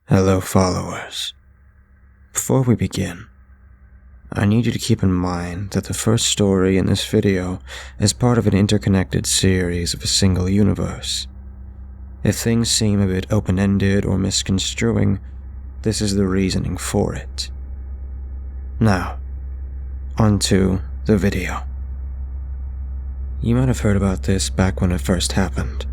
Hello, followers. Before we begin, I need you to keep in mind that the first story in this video is part of an interconnected series of a single universe. If things seem a bit open-ended or misconstruing, this is the reasoning for it. Now, onto the video. You might have heard about this back when it first happened.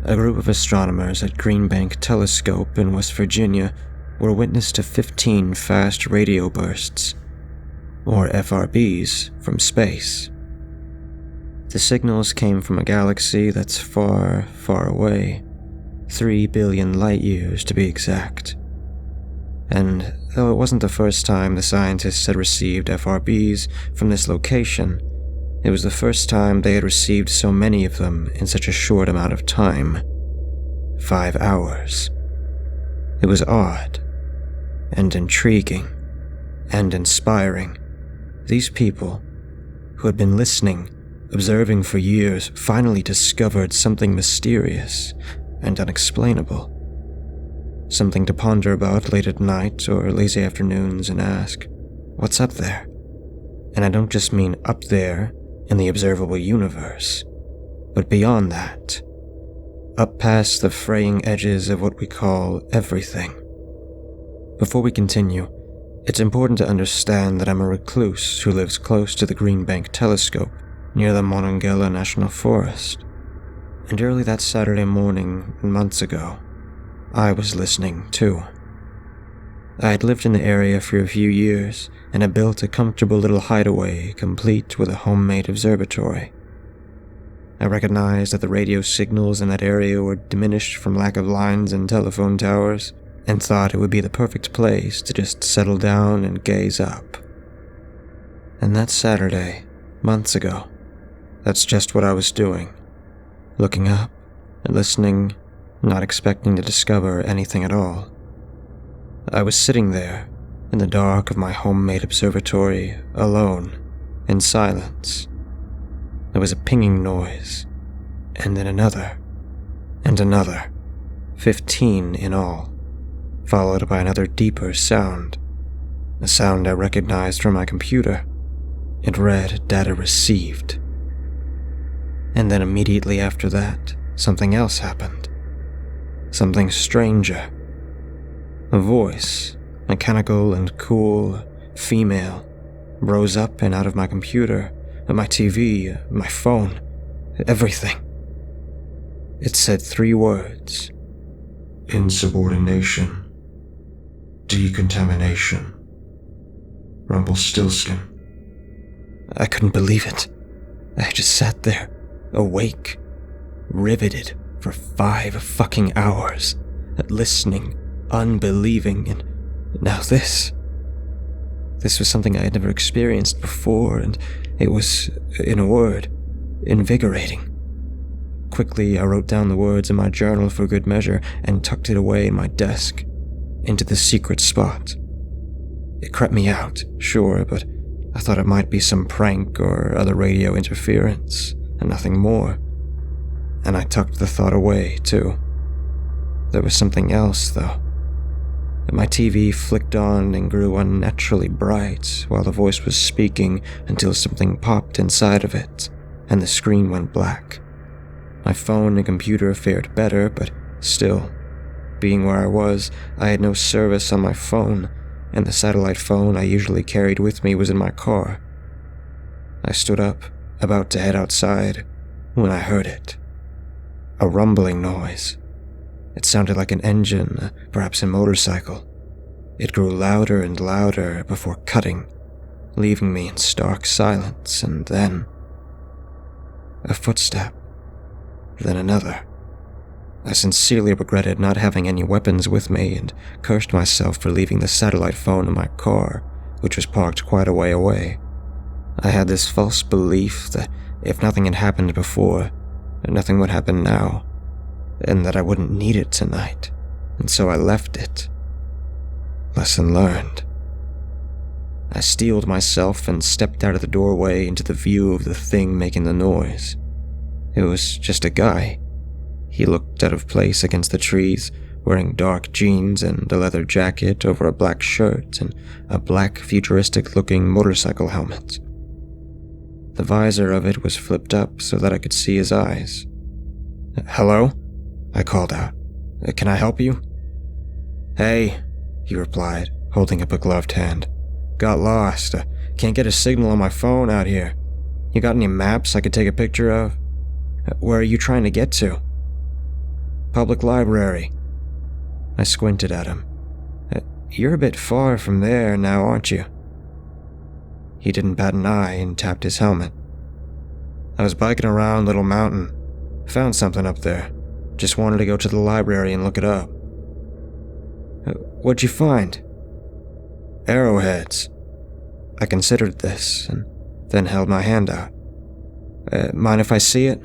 A group of astronomers at Green Bank Telescope in West Virginia were witness to 15 fast radio bursts, or FRBs, from space. The signals came from a galaxy that's far, far away, 3 billion light-years to be exact. And though it wasn't the first time the scientists had received FRBs from this location, it was the first time they had received so many of them in such a short amount of time. 5 hours. It was odd, and intriguing, and inspiring. These people, who had been listening, observing for years, finally discovered something mysterious and unexplainable. Something to ponder about late at night or lazy afternoons and ask, what's up there? And I don't just mean up there in the observable universe, but beyond that, up past the fraying edges of what we call everything. Before we continue, it's important to understand that I'm a recluse who lives close to the Green Bank Telescope near the Monongahela National Forest. And early that Saturday morning, months ago, I was listening too. I had lived in the area for a few years and had built a comfortable little hideaway complete with a homemade observatory. I recognized that the radio signals in that area were diminished from lack of lines and telephone towers, and thought it would be the perfect place to just settle down and gaze up. And that Saturday, months ago, that's just what I was doing. Looking up and listening, not expecting to discover anything at all. I was sitting there, in the dark of my homemade observatory, alone, in silence. There was a pinging noise, and then another, and another, 15 in all, followed by another deeper sound, a sound I recognized from my computer. It read data received. And then immediately after that, something else happened. Something stranger. A voice, mechanical and cool, female, rose up and out of my computer, my TV, my phone, everything. It said 3 words. Insubordination. Decontamination. Rumpelstiltskin. I couldn't believe it. I just sat there, awake, riveted for 5 fucking hours, listening, unbelieving, and now this. This was something I had never experienced before, and it was, in a word, invigorating. Quickly, I wrote down the words in my journal for good measure and tucked it away in my desk, into the secret spot. It crept me out, sure, but I thought it might be some prank or other radio interference, and nothing more. And I tucked the thought away, too. There was something else, though. My TV flicked on and grew unnaturally bright while the voice was speaking until something popped inside of it, and the screen went black. My phone and computer fared better, but still, being where I was, I had no service on my phone, and the satellite phone I usually carried with me was in my car. I stood up, about to head outside, when I heard it. A rumbling noise. It sounded like an engine, perhaps a motorcycle. It grew louder and louder before cutting, leaving me in stark silence, and then a footstep, then another. I sincerely regretted not having any weapons with me and cursed myself for leaving the satellite phone in my car, which was parked quite a way away. I had this false belief that if nothing had happened before, nothing would happen now, and that I wouldn't need it tonight, and so I left it. Lesson learned. I steeled myself and stepped out of the doorway into the view of the thing making the noise. It was just a guy. He looked out of place against the trees, wearing dark jeans and a leather jacket over a black shirt and a black futuristic-looking motorcycle helmet. The visor of it was flipped up so that I could see his eyes. "Hello?" I called out. "Can I help you?" "Hey," he replied, holding up a gloved hand. "Got lost. Can't get a signal on my phone out here. You got any maps I could take a picture of? Where are you trying to get to?" "Public library." I squinted at him. "You're a bit far from there now, aren't you?" He didn't bat an eye and tapped his helmet. "I was biking around Little Mountain. Found something up there. Just wanted to go to the library and look it up." "What'd you find?" "Arrowheads." I considered this and then held my hand out. "Mind if I see it?"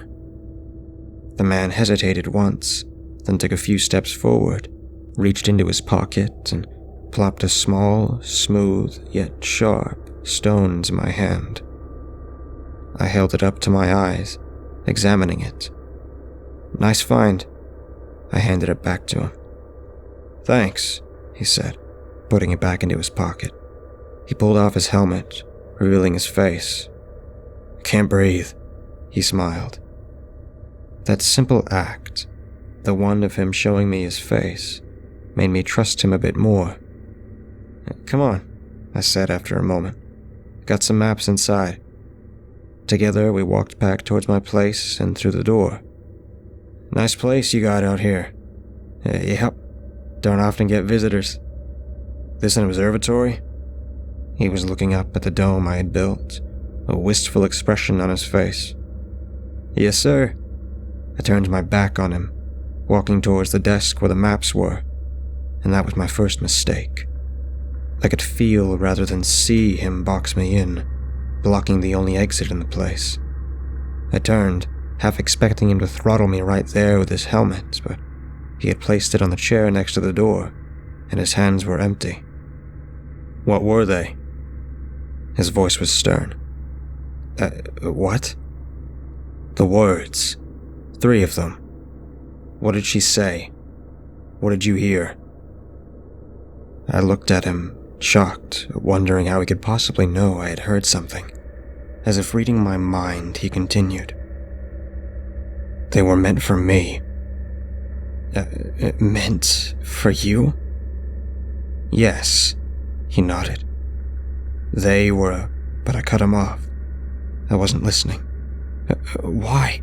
The man hesitated once, then took a few steps forward, reached into his pocket, and plopped a small, smooth, yet sharp stone into my hand. I held it up to my eyes, examining it. "Nice find." I handed it back to him. "Thanks," he said, putting it back into his pocket. He pulled off his helmet, revealing his face. "Can't breathe," he smiled. That simple act, the one of him showing me his face, made me trust him a bit more. "Come on," I said after a moment. "Got some maps inside." Together we walked back towards my place and through the door. "Nice place you got out here." "Yep, don't often get visitors." "This an observatory?" He was looking up at the dome I had built, a wistful expression on his face. "Yes, sir." I turned my back on him, walking towards the desk where the maps were, and that was my first mistake. I could feel rather than see him box me in, blocking the only exit in the place. I turned, half expecting him to throttle me right there with his helmet, but he had placed it on the chair next to the door, and his hands were empty. "What were they?" His voice was stern. What?" "The words. 3 of them. What did she say? What did you hear?" I looked at him, shocked, wondering how he could possibly know I had heard something. As if reading my mind, he continued. "They were meant for me." Meant for you?" "Yes," he nodded. "They were," but I cut him off. I wasn't listening. "Why?"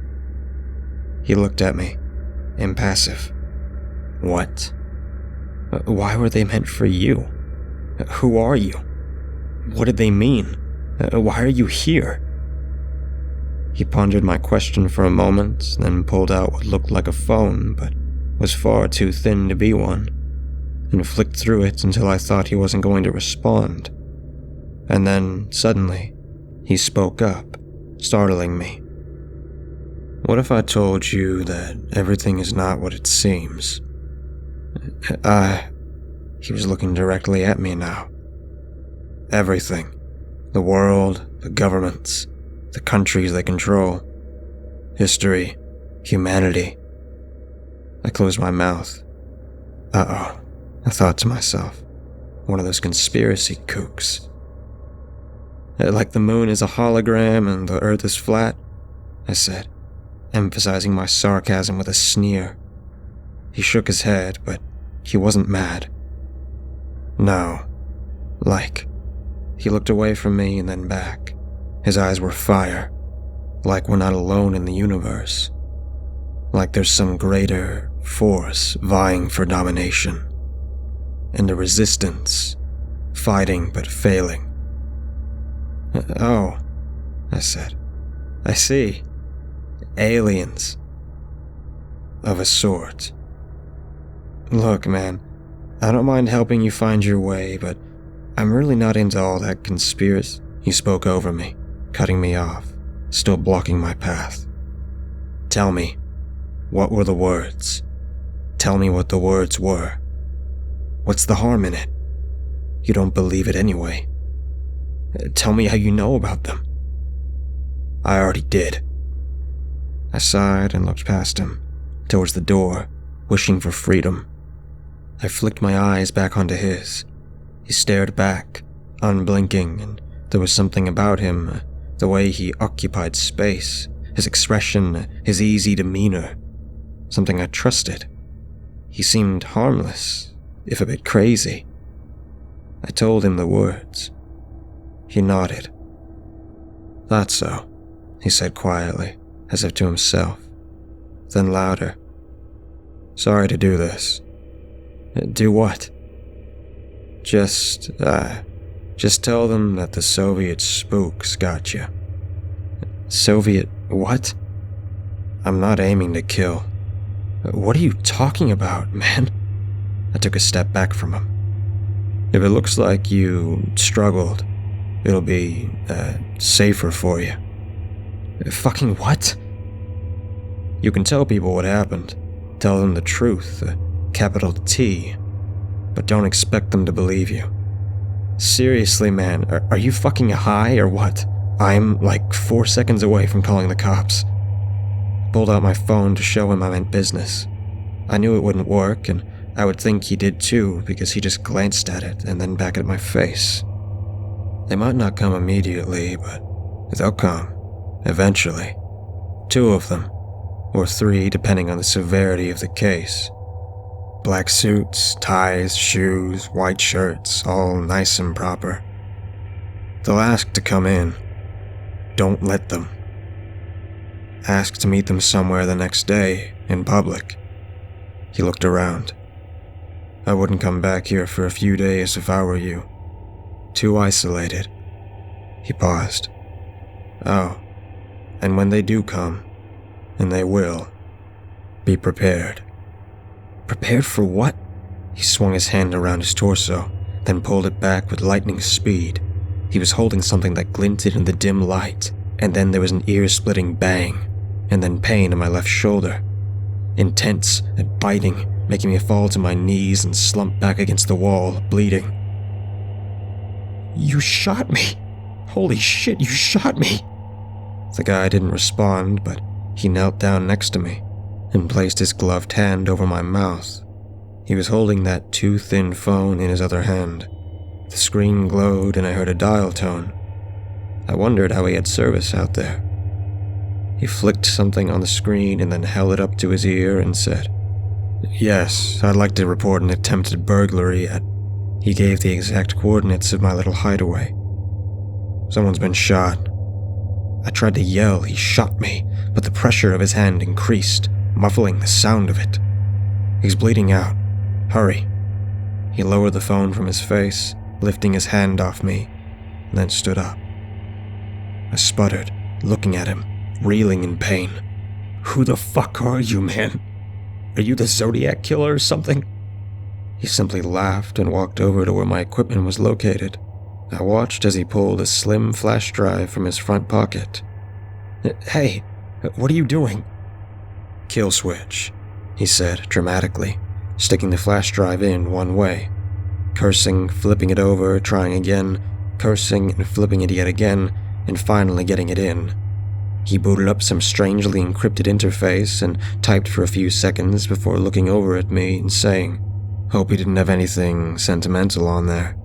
He looked at me, impassive. "What? Why were they meant for you? Who are you? What did they mean? Why are you here?" He pondered my question for a moment, then pulled out what looked like a phone, but was far too thin to be one, and flicked through it until I thought he wasn't going to respond. And then, suddenly, he spoke up, startling me. "What if I told you that everything is not what it seems?" He was looking directly at me now. "Everything. The world, the governments, the countries they control. History, humanity." I closed my mouth. Uh-oh, I thought to myself. One of those conspiracy kooks. "Like the moon is a hologram and the earth is flat," I said, emphasizing my sarcasm with a sneer. He shook his head, but he wasn't mad. "No. Like." He looked away from me and then back. His eyes were fire. Like we're not alone in the universe. Like there's some greater force vying for domination. And a resistance, fighting but failing. "Oh," I said. "I see. Aliens. Of a sort. Look, man, I don't mind helping you find your way, but I'm really not into all that conspiracy." He spoke over me, cutting me off, still blocking my path. "Tell me, what were the words? Tell me what the words were. What's the harm in it? You don't believe it anyway. Tell me how you know about them." "I already did." I sighed and looked past him, towards the door, wishing for freedom, I flicked my eyes back onto his. He stared back, unblinking, and there was something about him, the way he occupied space, his expression, his easy demeanor, something I trusted. He seemed harmless, if a bit crazy. I told him the words. He nodded. "That's so," he said quietly, as if to himself. Then louder. "Sorry to do this." "Do what?" Just tell them that the Soviet spooks got you." "Soviet what?" "I'm not aiming to kill." "What are you talking about, man?" I took a step back from him. "If it looks like you struggled, it'll be, safer for you." "Fucking what?" "You can tell people what happened. Tell them the truth, capital T. But don't expect them to believe you." "Seriously, man, are you fucking high or what? I'm like 4 seconds away from calling the cops." I pulled out my phone to show him I meant business. I knew it wouldn't work, and I would think he did too, because he just glanced at it and then back at my face. They might not come immediately, but they'll come, eventually. 2 of them, or 3 depending on the severity of the case. Black suits, ties, shoes, white shirts, all nice and proper. They'll ask to come in. Don't let them. Ask to meet them somewhere the next day, in public. He looked around. "I wouldn't come back here for a few days if I were you. Too isolated." He paused. "Oh, and when they do come, and they will, be prepared." "Prepared for what?" He swung his hand around his torso, then pulled it back with lightning speed. He was holding something that glinted in the dim light, and then there was an ear-splitting bang, and then pain in my left shoulder. Intense and biting, making me fall to my knees and slump back against the wall, bleeding. "You shot me! Holy shit, you shot me!" The guy didn't respond, but he knelt down next to me and placed his gloved hand over my mouth. He was holding that too-thin phone in his other hand. The screen glowed and I heard a dial tone. I wondered how he had service out there. He flicked something on the screen and then held it up to his ear and said, "Yes, I'd like to report an attempted burglary at..." He gave the exact coordinates of my little hideaway. "Someone's been shot." I tried to yell, "He shot me," but the pressure of his hand increased, muffling the sound of it. "He's bleeding out. Hurry." He lowered the phone from his face, lifting his hand off me, and then stood up. I sputtered, looking at him, reeling in pain. "Who the fuck are you, man? Are you the Zodiac killer or something?" He simply laughed and walked over to where my equipment was located. I watched as he pulled a slim flash drive from his front pocket. "Hey, what are you doing?" "Kill switch," he said dramatically, sticking the flash drive in one way. Cursing, flipping it over, trying again, cursing and flipping it yet again, and finally getting it in. He booted up some strangely encrypted interface and typed for a few seconds before looking over at me and saying, "Hope he didn't have anything sentimental on there."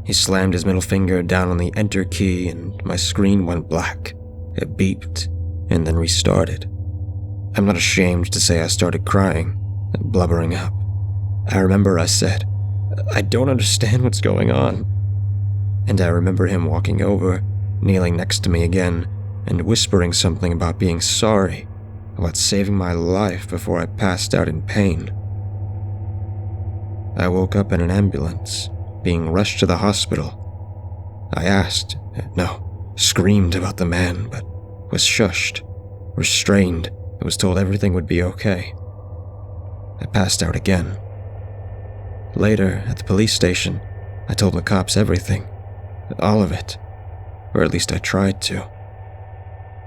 He slammed his middle finger down on the enter key and my screen went black. It beeped and then restarted. I'm not ashamed to say I started crying, blubbering up. I remember I said, "I don't understand what's going on." And I remember him walking over, kneeling next to me again, and whispering something about being sorry, about saving my life before I passed out in pain. I woke up in an ambulance, being rushed to the hospital. I asked, screamed about the man, but was shushed, restrained, and was told everything would be okay. I passed out again. Later, at the police station, I told the cops everything, all of it, or at least I tried to.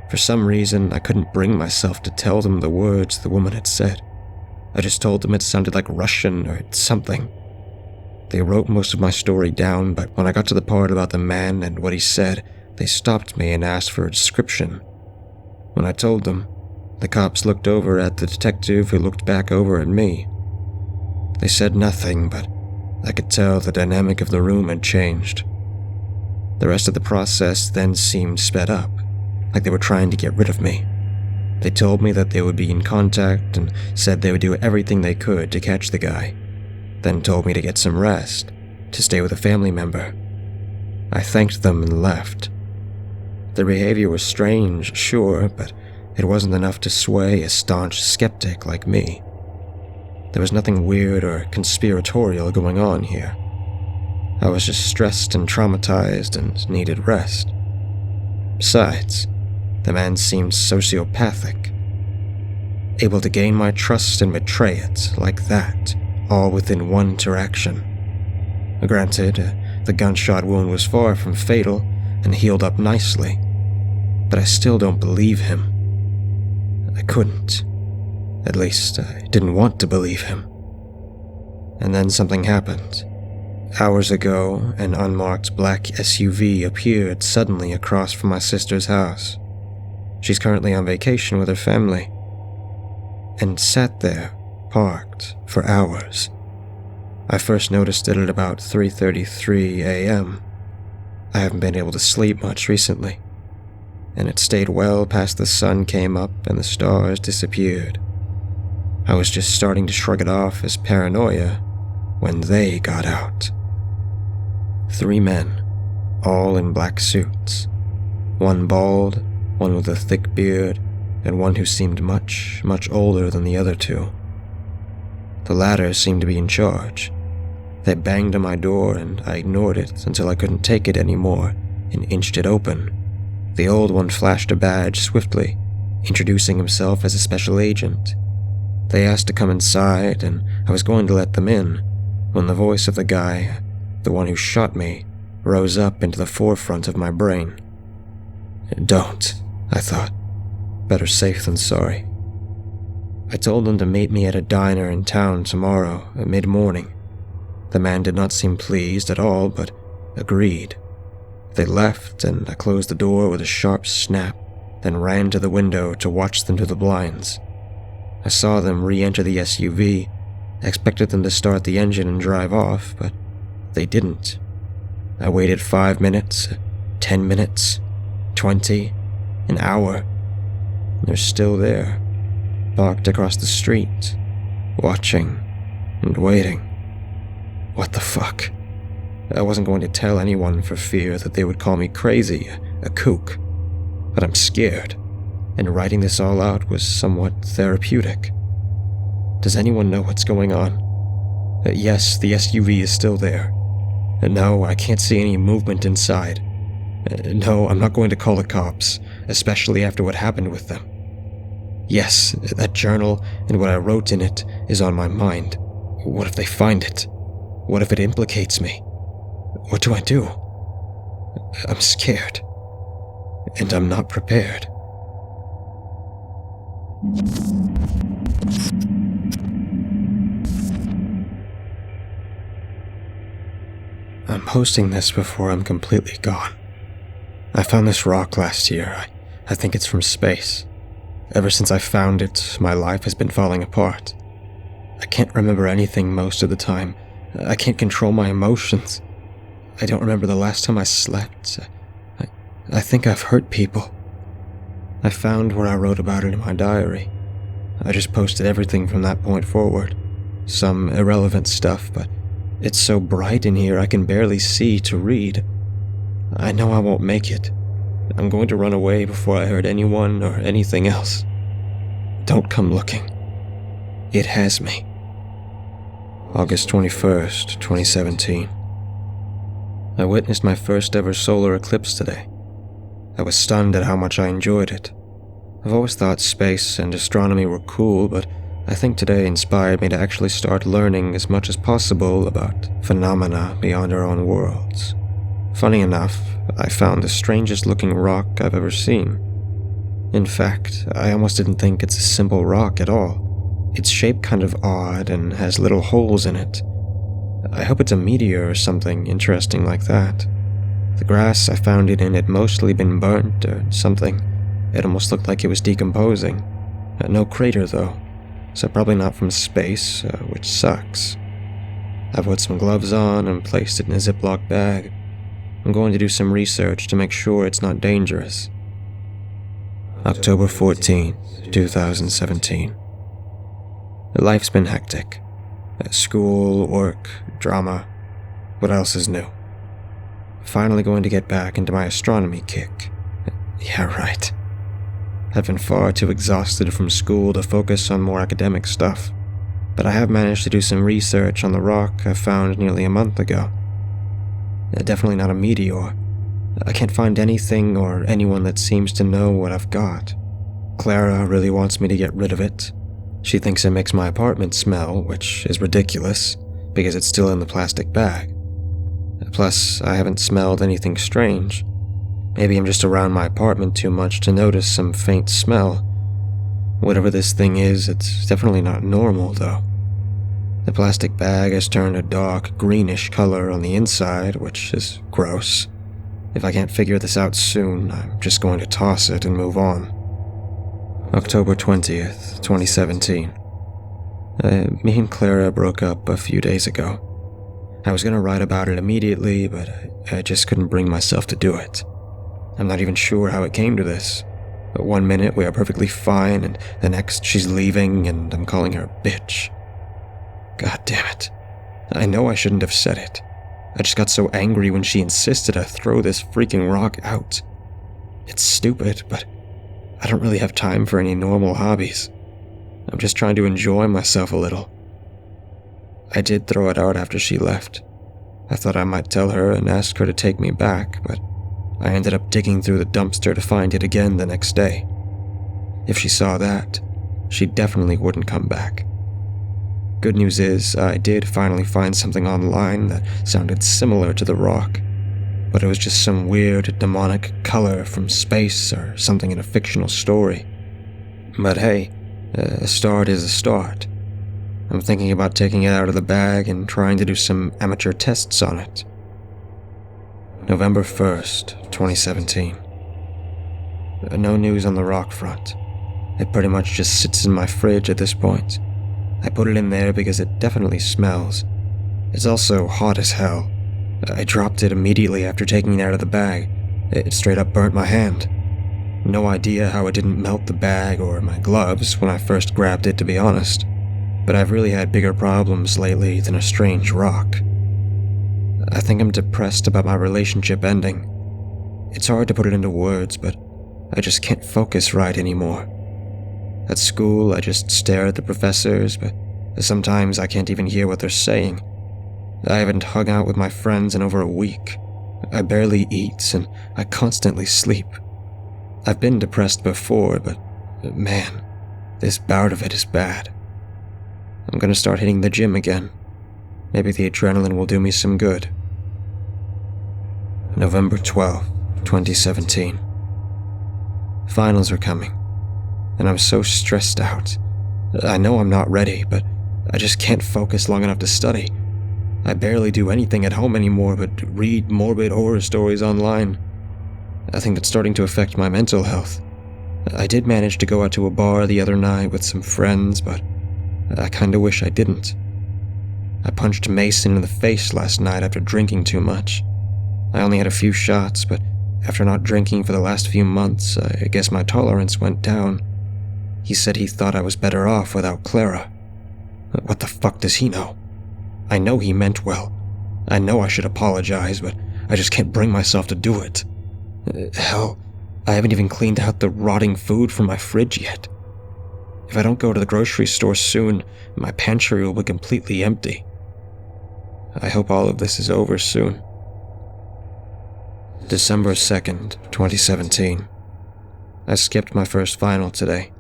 For some reason, I couldn't bring myself to tell them the words the woman had said. I just told them it sounded like Russian or something. They wrote most of my story down, but when I got to the part about the man and what he said, they stopped me and asked for a description. When I told them, the cops looked over at the detective who looked back over at me. They said nothing, but I could tell the dynamic of the room had changed. The rest of the process then seemed sped up, like they were trying to get rid of me. They told me that they would be in contact and said they would do everything they could to catch the guy, then told me to get some rest, to stay with a family member. I thanked them and left. Their behavior was strange, sure, but it wasn't enough to sway a staunch skeptic like me. There was nothing weird or conspiratorial going on here. I was just stressed and traumatized and needed rest. Besides, the man seemed sociopathic, able to gain my trust and betray it like that, all within one interaction. Granted, the gunshot wound was far from fatal and healed up nicely, but I still don't believe him. I couldn't. At least, I didn't want to believe him. And then something happened. Hours ago, an unmarked black SUV appeared suddenly across from my sister's house. She's currently on vacation with her family, and sat there, parked, for hours. I first noticed it at about 3:33 a.m. I haven't been able to sleep much recently, and it stayed well past the sun came up and the stars disappeared. I was just starting to shrug it off as paranoia when they got out. 3 men, all in black suits. One bald, one with a thick beard, and one who seemed much, much older than the other 2. The latter seemed to be in charge. They banged on my door and I ignored it until I couldn't take it anymore and inched it open. The old one flashed a badge swiftly, introducing himself as a special agent. They asked to come inside, and I was going to let them in, when the voice of the guy, the one who shot me, rose up into the forefront of my brain. Don't, I thought. Better safe than sorry. I told them to meet me at a diner in town tomorrow at mid-morning. The man did not seem pleased at all, but agreed. They left, and I closed the door with a sharp snap, then ran to the window to watch them to the blinds. I saw them re-enter the SUV, expected them to start the engine and drive off, but they didn't. I waited 5 minutes, 10 minutes, 20, an hour. They're still there, parked across the street, watching and waiting. What the fuck? I wasn't going to tell anyone for fear that they would call me crazy, a kook, but I'm scared, and writing this all out was somewhat therapeutic. Does anyone know what's going on? Yes, the SUV is still there. No, I can't see any movement inside. No, I'm not going to call the cops, especially after what happened with them. Yes, that journal and what I wrote in it is on my mind. What if they find it? What if it implicates me? What do I do? I'm scared. And I'm not prepared. I'm posting this before I'm completely gone. I found this rock last year. I think it's from space. Ever since I found it, my life has been falling apart. I can't remember anything most of the time. I can't control my emotions. I don't remember the last time I slept. I think I've hurt people. I found where I wrote about it in my diary. I just posted everything from that point forward. Some irrelevant stuff, but it's so bright in here I can barely see to read. I know I won't make it. I'm going to run away before I hurt anyone or anything else. Don't come looking. It has me. August 21st, 2017. I witnessed my first ever solar eclipse today. I was stunned at how much I enjoyed it. I've always thought space and astronomy were cool, but I think today inspired me to actually start learning as much as possible about phenomena beyond our own worlds. Funny enough, I found the strangest looking rock I've ever seen. In fact, I almost didn't think it's a simple rock at all. It's shaped kind of odd and has little holes in it. I hope it's a meteor or something interesting like that. The grass I found it in had mostly been burnt or something. It almost looked like it was decomposing. No crater though, so probably not from space, which sucks. I put some gloves on and placed it in a Ziploc bag. I'm going to do some research to make sure it's not dangerous. October 14th, 2017. Life's been hectic. School, work, drama. What else is new? Finally going to get back into my astronomy kick. Yeah, right. I've been far too exhausted from school to focus on more academic stuff, but I have managed to do some research on the rock I found nearly a month ago. Definitely not a meteor. I can't find anything or anyone that seems to know what I've got. Clara really wants me to get rid of it. She thinks it makes my apartment smell, which is ridiculous, because it's still in the plastic bag. Plus, I haven't smelled anything strange. Maybe I'm just around my apartment too much to notice some faint smell. Whatever this thing is, it's definitely not normal, though. The plastic bag has turned a dark, greenish color on the inside, which is gross. If I can't figure this out soon, I'm just going to toss it and move on. October 20th, 2017. Me and Clara broke up a few days ago. I was going to write about it immediately, but I just couldn't bring myself to do it. I'm not even sure how it came to this. But one minute we are perfectly fine, and the next she's leaving and I'm calling her a bitch. God damn it. I know I shouldn't have said it. I just got so angry when she insisted I throw this freaking rock out. It's stupid, but I don't really have time for any normal hobbies. I'm just trying to enjoy myself a little. I did throw it out after she left. I thought I might tell her and ask her to take me back, but I ended up digging through the dumpster to find it again the next day. If she saw that, she definitely wouldn't come back. Good news is, I did finally find something online that sounded similar to the rock, but it was just some weird, demonic color from space or something in a fictional story. But hey, a start is a start. I'm thinking about taking it out of the bag and trying to do some amateur tests on it. November 1st, 2017. No news on the rock front. It pretty much just sits in my fridge at this point. I put it in there because it definitely smells. It's also hot as hell. I dropped it immediately after taking it out of the bag. It straight up burnt my hand. No idea how it didn't melt the bag or my gloves when I first grabbed it, to be honest. But I've really had bigger problems lately than a strange rock. I think I'm depressed about my relationship ending. It's hard to put it into words, but I just can't focus right anymore. At school, I just stare at the professors, but sometimes I can't even hear what they're saying. I haven't hung out with my friends in over a week. I barely eat, and I constantly sleep. I've been depressed before, but man, this bout of it is bad. I'm gonna start hitting the gym again. Maybe the adrenaline will do me some good. November 12th, 2017. Finals are coming, and I'm so stressed out. I know I'm not ready, but I just can't focus long enough to study. I barely do anything at home anymore but read morbid horror stories online. I think that's starting to affect my mental health. I did manage to go out to a bar the other night with some friends, but I kinda wish I didn't. I punched Mason in the face last night after drinking too much. I only had a few shots, but after not drinking for the last few months, I guess my tolerance went down. He said he thought I was better off without Clara. What the fuck does he know? I know he meant well. I know I should apologize, but I just can't bring myself to do it. Hell, I haven't even cleaned out the rotting food from my fridge yet. If I don't go to the grocery store soon, my pantry will be completely empty. I hope all of this is over soon. December 2nd, 2017. I skipped my first final today.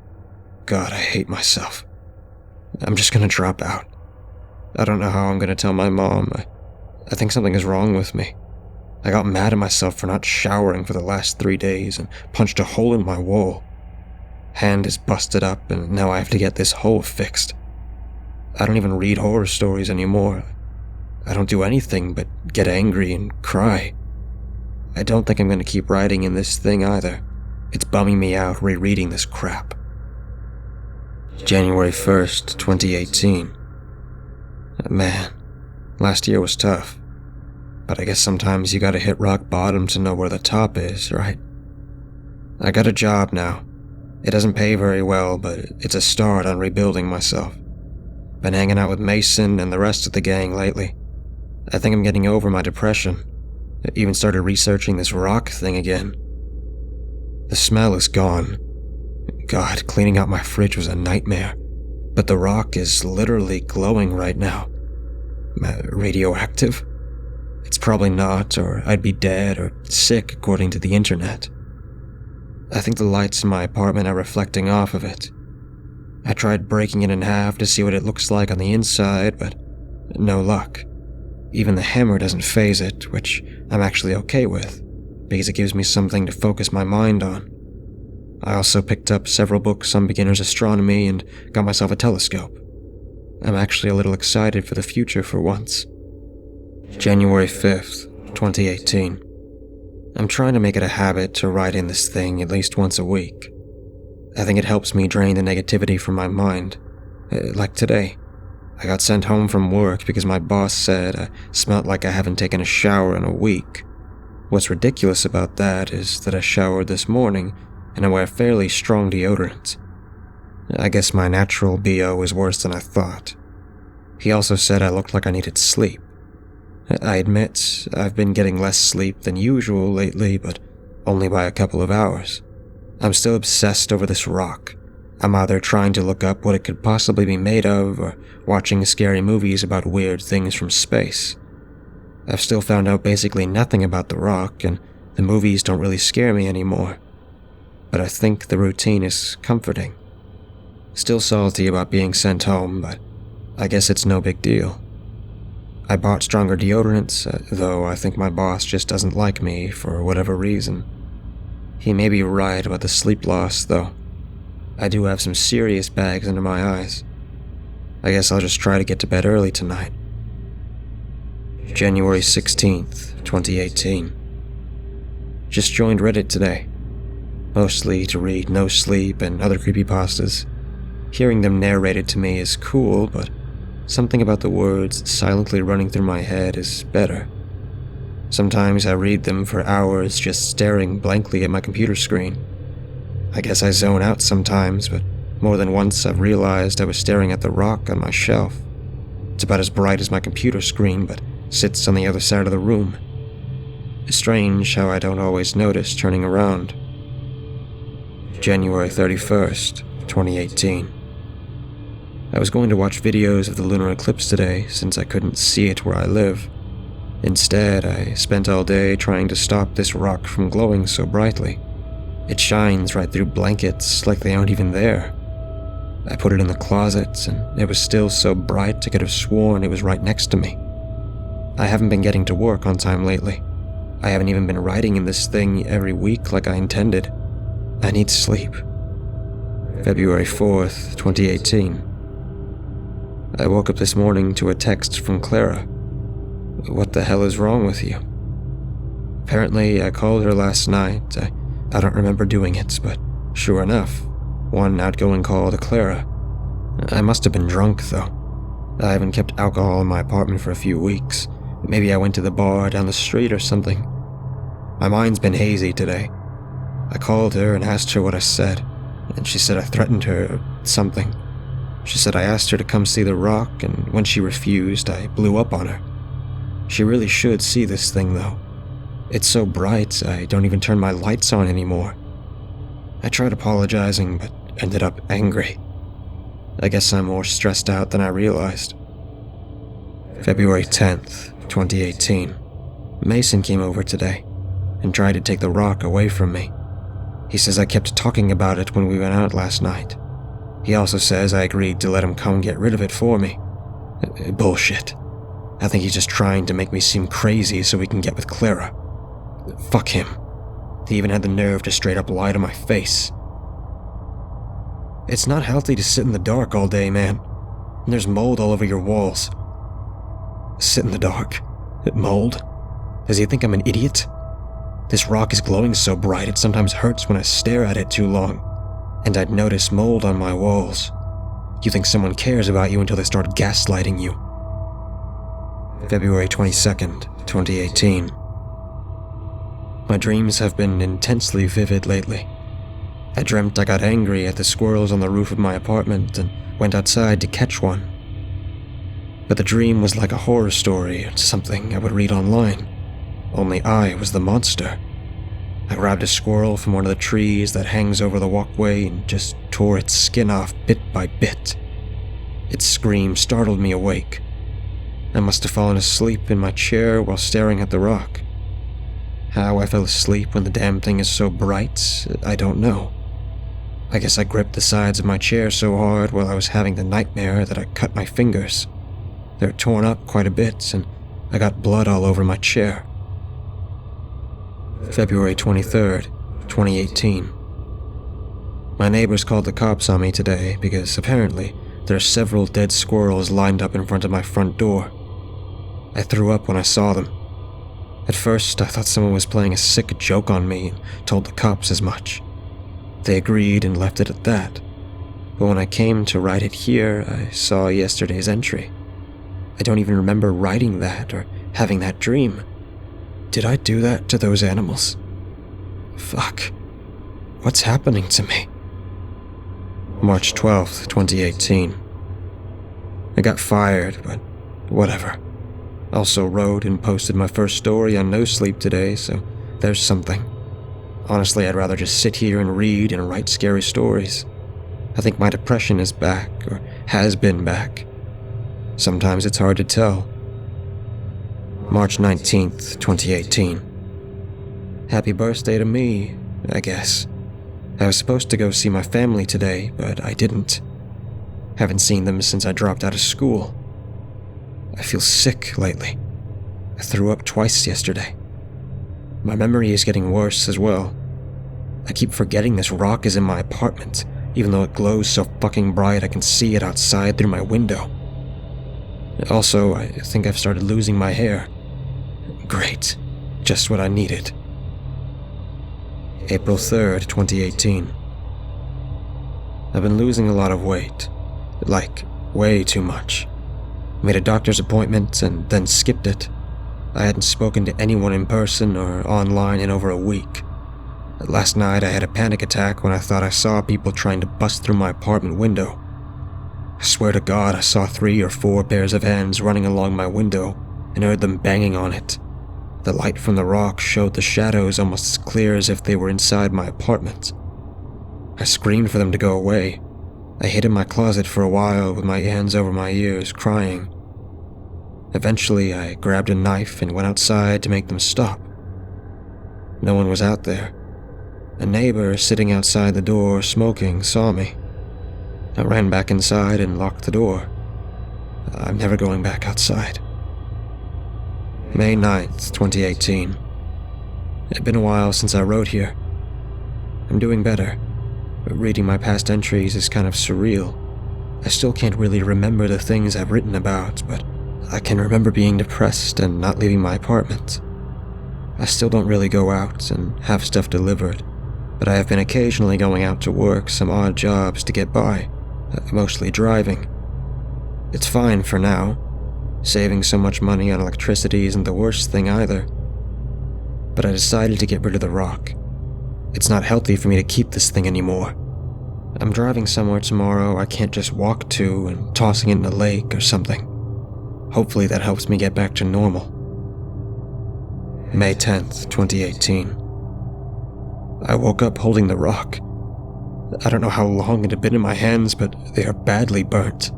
God, I hate myself. I'm just gonna drop out. I don't know how I'm gonna tell my mom. I think something is wrong with me. I got mad at myself for not showering for the last 3 days and punched a hole in my wall. Hand is busted up and now I have to get this hole fixed. I don't even read horror stories anymore. I don't do anything but get angry and cry. I don't think I'm gonna keep writing in this thing either. It's bumming me out rereading this crap. January 1st, 2018. Man, Last year was tough, but I guess sometimes you gotta hit rock bottom to know where the top is, right? I got a job now. It doesn't pay very well, but it's a start on rebuilding myself. Been hanging out with Mason and the rest of the gang lately. I think I'm getting over my depression. I even started researching this rock thing again. The smell is gone. God, cleaning out my fridge was a nightmare. But the rock is literally glowing right now. Radioactive? It's probably not, or I'd be dead or sick according to the internet. I think the lights in my apartment are reflecting off of it. I tried breaking it in half to see what it looks like on the inside, but no luck. Even the hammer doesn't faze it, which I'm actually okay with, because it gives me something to focus my mind on. I also picked up several books on beginner's astronomy and got myself a telescope. I'm actually a little excited for the future for once. January 5th, 2018. I'm trying to make it a habit to write in this thing at least once a week. I think it helps me drain the negativity from my mind. Like today, I got sent home from work because my boss said I smelled like I haven't taken a shower in a week. What's ridiculous about that is that I showered this morning and I wear fairly strong deodorant. I guess my natural BO is worse than I thought. He also said I looked like I needed sleep. I admit I've been getting less sleep than usual lately, but only by a couple of hours. I'm still obsessed over this rock. I'm either trying to look up what it could possibly be made of, or watching scary movies about weird things from space. I've still found out basically nothing about the rock, and the movies don't really scare me anymore. But I think the routine is comforting. Still salty about being sent home, but I guess it's no big deal. I bought stronger deodorants, though I think my boss just doesn't like me for whatever reason. He may be right about the sleep loss, though. I do have some serious bags under my eyes. I guess I'll just try to get to bed early tonight. January 16th, 2018. Just joined Reddit today. Mostly to read No Sleep and other creepypastas. Hearing them narrated to me is cool, but something about the words silently running through my head is better. Sometimes I read them for hours just staring blankly at my computer screen. I guess I zone out sometimes, but more than once I've realized I was staring at the rock on my shelf. It's about as bright as my computer screen, but sits on the other side of the room. It's strange how I don't always notice turning around. January 31st, 2018. I was going to watch videos of the lunar eclipse today since I couldn't see it where I live. Instead, I spent all day trying to stop this rock from glowing so brightly. It shines right through blankets like they aren't even there. I put it in the closet, and it was still so bright I could have sworn it was right next to me. I haven't been getting to work on time lately. I haven't even been writing in this thing every week like I intended. I need sleep. February 4th, 2018. I woke up this morning to a text from Clara. What the hell is wrong with you? Apparently, I called her last night. I don't remember doing it, but sure enough, one outgoing call to Clara. I must have been drunk, though. I haven't kept alcohol in my apartment for a few weeks. Maybe I went to the bar down the street or something. My mind's been hazy today. I called her and asked her what I said, and she said I threatened her or something. She said I asked her to come see the rock, and when she refused, I blew up on her. She really should see this thing, though. It's so bright, I don't even turn my lights on anymore. I tried apologizing, but ended up angry. I guess I'm more stressed out than I realized. February 10th, 2018. Mason came over today and tried to take the rock away from me. He says I kept talking about it when we went out last night. He also says I agreed to let him come get rid of it for me. Bullshit. I think he's just trying to make me seem crazy so he can get with Clara. Fuck him. He even had the nerve to straight up lie to my face. It's not healthy to sit in the dark all day, man. And there's mold all over your walls. Sit in the dark? Mold? Does he think I'm an idiot? This rock is glowing so bright it sometimes hurts when I stare at it too long. And I'd notice mold on my walls. You think someone cares about you until they start gaslighting you. February 22nd, 2018. My dreams have been intensely vivid lately. I dreamt I got angry at the squirrels on the roof of my apartment and went outside to catch one. But the dream was like a horror story or something I would read online, only I was the monster. I grabbed a squirrel from one of the trees that hangs over the walkway and just tore its skin off bit by bit. Its scream startled me awake. I must have fallen asleep in my chair while staring at the rock. How I fell asleep when the damn thing is so bright, I don't know. I guess I gripped the sides of my chair so hard while I was having the nightmare that I cut my fingers. They're torn up quite a bit, and I got blood all over my chair. February 23rd, 2018. My neighbors called the cops on me today because apparently there are several dead squirrels lined up in front of my front door. I threw up when I saw them. At first, I thought someone was playing a sick joke on me and told the cops as much. They agreed and left it at that. But when I came to write it here, I saw yesterday's entry. I don't even remember writing that or having that dream. Did I do that to those animals? Fuck. What's happening to me? March 12th, 2018. I got fired, but whatever. Also wrote and posted my first story on No Sleep today, so there's something. Honestly, I'd rather just sit here and read and write scary stories. I think my depression is back, or has been back. Sometimes it's hard to tell. March 19th, 2018. Happy birthday to me, I guess. I was supposed to go see my family today, but I didn't. Haven't seen them since I dropped out of school. I feel sick lately. I threw up twice yesterday. My memory is getting worse as well. I keep forgetting this rock is in my apartment, even though it glows so fucking bright I can see it outside through my window. Also, I think I've started losing my hair. Great. Just what I needed. April 3rd, 2018. I've been losing a lot of weight. Like, way too much. Made a doctor's appointment and then skipped it. I hadn't spoken to anyone in person or online in over a week. Last night I had a panic attack when I thought I saw people trying to bust through my apartment window. I swear to God I saw 3 or 4 pairs of hands running along my window and heard them banging on it. The light from the rock showed the shadows almost as clear as if they were inside my apartment. I screamed for them to go away. I hid in my closet for a while with my hands over my ears, crying. Eventually, I grabbed a knife and went outside to make them stop. No one was out there. A neighbor sitting outside the door smoking saw me. I ran back inside and locked the door. I'm never going back outside. May 9th, 2018. It's been a while since I wrote here. I'm doing better. Reading my past entries is kind of surreal. I still can't really remember the things I've written about, but I can remember being depressed and not leaving my apartment. I still don't really go out and have stuff delivered, but I have been occasionally going out to work some odd jobs to get by, mostly driving. It's fine for now. Saving so much money on electricity isn't the worst thing either. But I decided to get rid of the rock. It's not healthy for me to keep this thing anymore. I'm driving somewhere tomorrow I can't just walk to and tossing it in a lake or something. Hopefully that helps me get back to normal. May 10th, 2018. I woke up holding the rock. I don't know how long it had been in my hands, but they are badly burnt.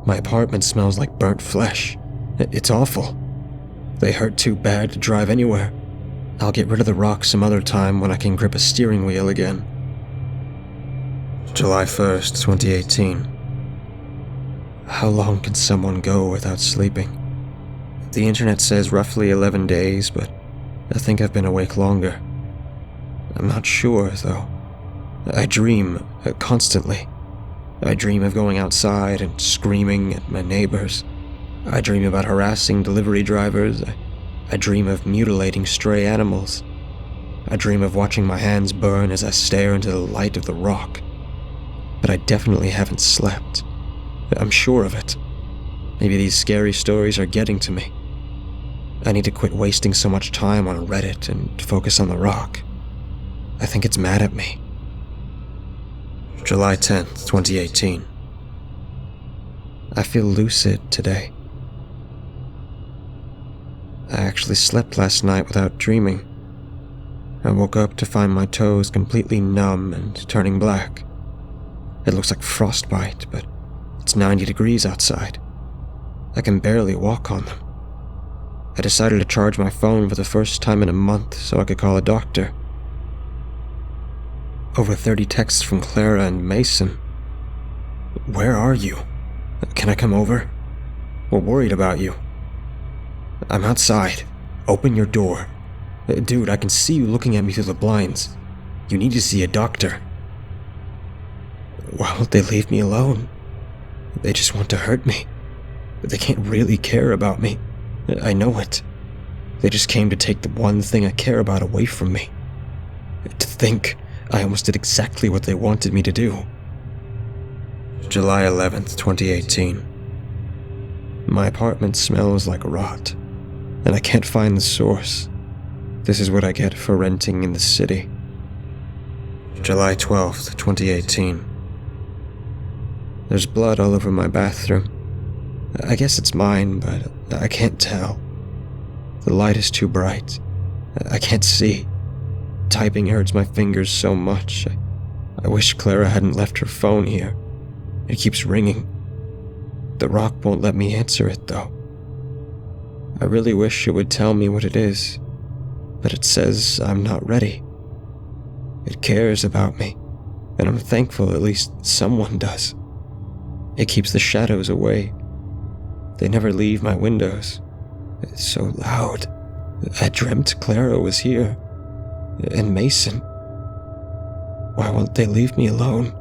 My apartment smells like burnt flesh. It's awful. They hurt too bad to drive anywhere. I'll get rid of the rock some other time when I can grip a steering wheel again. July 1st, 2018. How long can someone go without sleeping? The internet says roughly 11 days, but I think I've been awake longer. I'm not sure, though. I dream constantly. I dream of going outside and screaming at my neighbors. I dream about harassing delivery drivers. I dream of mutilating stray animals. I dream of watching my hands burn as I stare into the light of the rock. But I definitely haven't slept. I'm sure of it. Maybe these scary stories are getting to me. I need to quit wasting so much time on Reddit and focus on the rock. I think it's mad at me. July 10th, 2018. I feel lucid today. I actually slept last night without dreaming. I woke up to find my toes completely numb and turning black. It looks like frostbite, but it's 90 degrees outside. I can barely walk on them. I decided to charge my phone for the first time in a month so I could call a doctor. Over 30 texts from Clara and Mason. Where are you? Can I come over? We're worried about you. I'm outside. Open your door. Dude, I can see you looking at me through the blinds. You need to see a doctor. Why won't they leave me alone? They just want to hurt me. They can't really care about me. I know it. They just came to take the one thing I care about away from me. To think I almost did exactly what they wanted me to do. July 11th, 2018. My apartment smells like rot, and I can't find the source. This is what I get for renting in the city. July 12th, 2018. There's blood all over my bathroom. I guess it's mine, but I can't tell. The light is too bright. I can't see. Typing hurts my fingers so much. I wish Clara hadn't left her phone here. It keeps ringing. The rock won't let me answer it, though. I really wish it would tell me what it is, but it says I'm not ready. It cares about me, and I'm thankful at least someone does. It keeps the shadows away. They never leave my windows. It's so loud. I dreamt Clara was here. And Mason. Why won't they leave me alone?